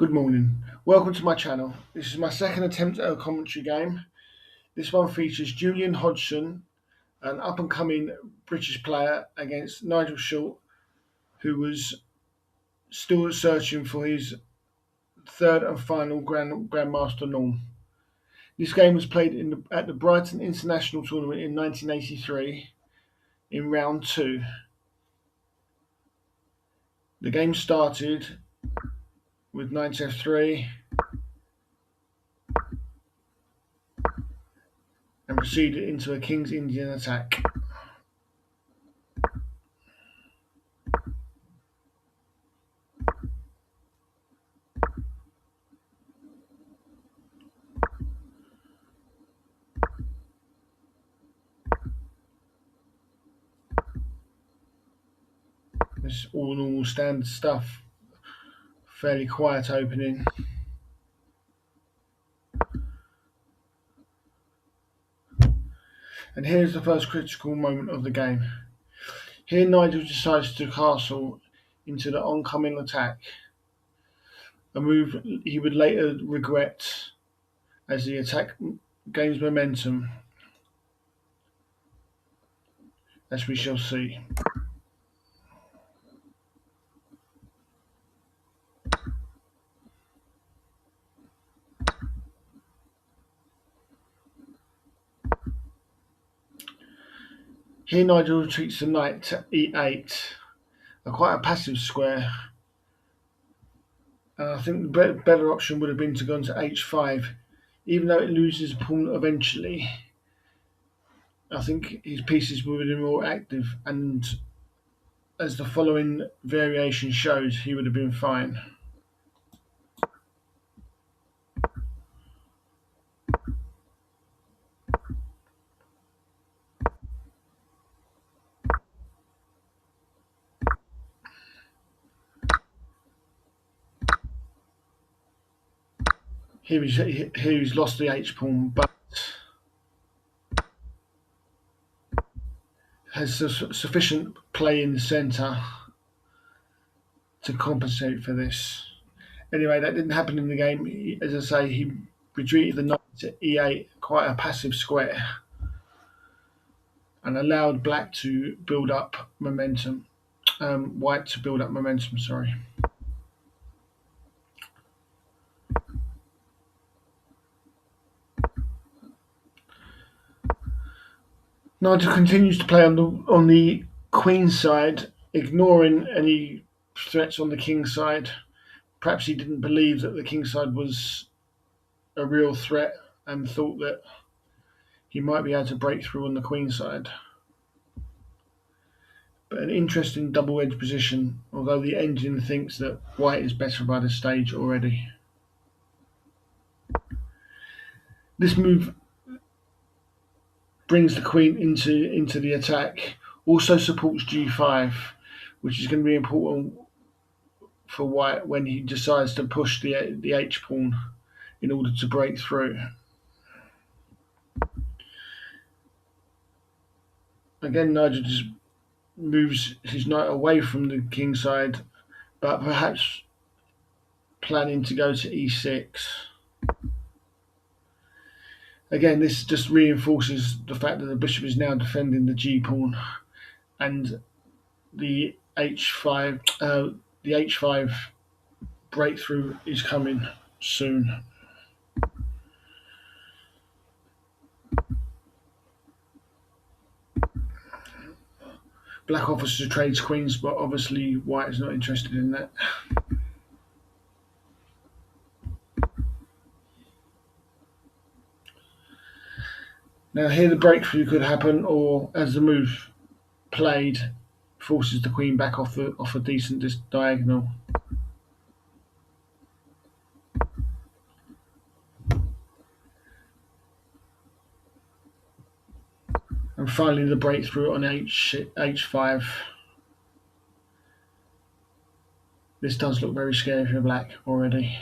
Good morning. Welcome to my channel. This is my second attempt at a commentary game. This one features Julian Hodgson, an up-and-coming British player, against Nigel, who was still searching for his third and final Grandmaster norm. This game was played at the Brighton International Tournament in 1983 in round 2. The game started with knight f3 and proceeded into a King's Indian attack. This is all normal standard stuff. Fairly quiet opening. And here's the first critical moment of the game. Here Nigel decides to castle into the oncoming attack, a move he would later regret as the attack gains momentum, as we shall see. Here Nigel retreats the knight to e8, quite a passive square. And I think the better option would have been to go into h5, even though it loses a pawn eventually. I think his pieces would have been more active, and as the following variation shows, he would have been fine. Here he's lost the h-pawn, but has sufficient play in the centre to compensate for this. Anyway, that didn't happen in the game. As I say, he retreated the knight to e8, quite a passive square, and allowed black to build up momentum. White to build up momentum, sorry. Nigel continues to play on the queen side, ignoring any threats on the king side. Perhaps he didn't believe that the king side was a real threat and thought that he might be able to break through on the queen side. But an interesting double-edged position, although the engine thinks that white is better by this stage already. This move brings the queen into the attack, also supports g5, which is going to be important for white when he decides to push the h-pawn in order to break through. Again, Nigel just moves his knight away from the king side, but perhaps planning to go to e6. Again, this just reinforces the fact that the bishop is now defending the g-pawn, and the h5 breakthrough is coming soon. Black offers to trade queens, but obviously white is not interested in that. Now here the breakthrough could happen, or as the move played, forces the queen back off a decent diagonal. And finally the breakthrough on h5. This does look very scary for black already.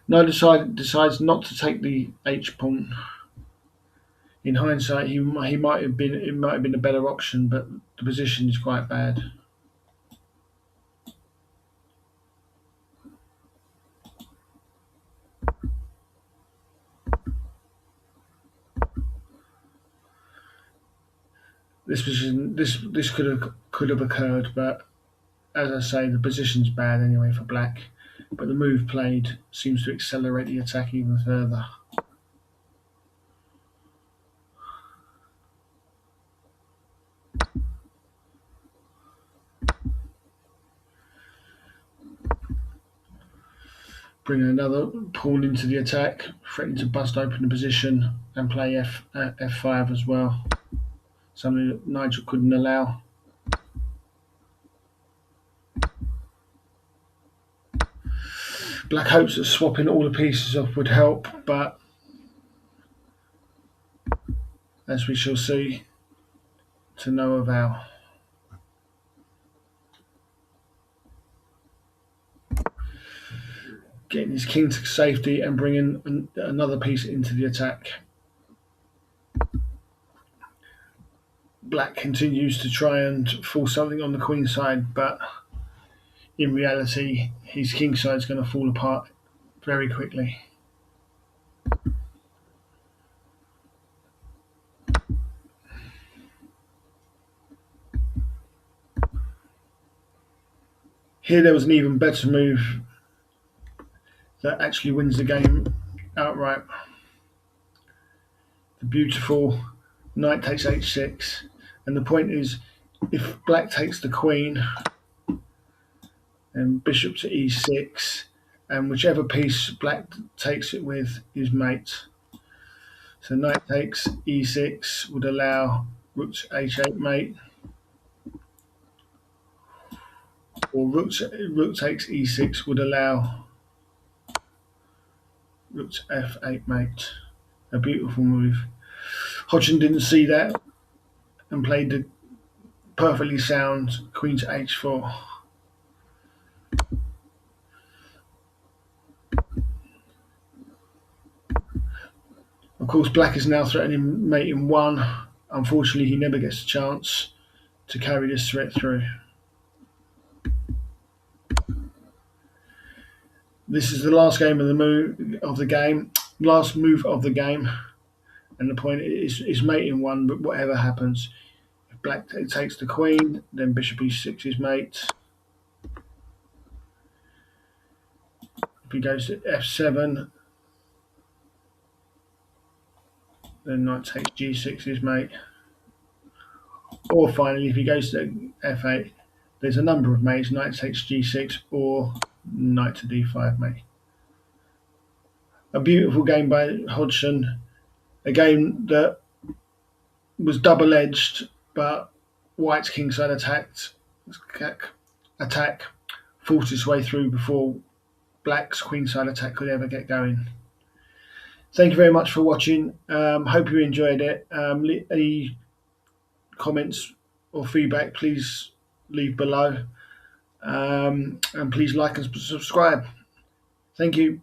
Nigel decides not to take the h-pawn. In hindsight, it might have been a better option, but the position is quite bad. this could have occurred, but as I say, the position's bad anyway for black. But the move played seems to accelerate the attack even further. Bring another pawn into the attack, threatening to bust open the position and play f5 as well. Something that Nigel couldn't allow. Black hopes that swapping all the pieces off would help, but as we shall see, to no avail. Getting his king to safety and bringing another piece into the attack. Black continues to try and force something on the queen side, but in reality, his king side is going to fall apart very quickly. Here there was an even better move that actually wins the game outright. The beautiful knight takes h6, and the point is, if black takes the queen, then bishop to e6, and whichever piece black takes it with is mate. So knight takes e6 would allow rook to h8 mate, or rook takes e6 would allow rook to f8 mate. A beautiful move. Hodgson didn't see that and played the perfectly sound queen to h4. Of course, black is now threatening mate in 1. Unfortunately, he never gets a chance to carry this threat through. This is the last game of the move of the game. Last move of the game, and the point is mate in 1. But whatever happens, if black takes the queen, then bishop e6 is mate. If he goes to f7, then knight takes g6 is mate. Or finally, if he goes to f8, there's a number of mates: knight takes g6 or knight to d5 mate. A beautiful game by Hodgson. A game that was double-edged, but white's kingside attack forced its way through before black's queenside attack could ever get going. Thank you very much for watching. Hope you enjoyed it. Any comments or feedback, please leave below. And please like and subscribe. Thank you.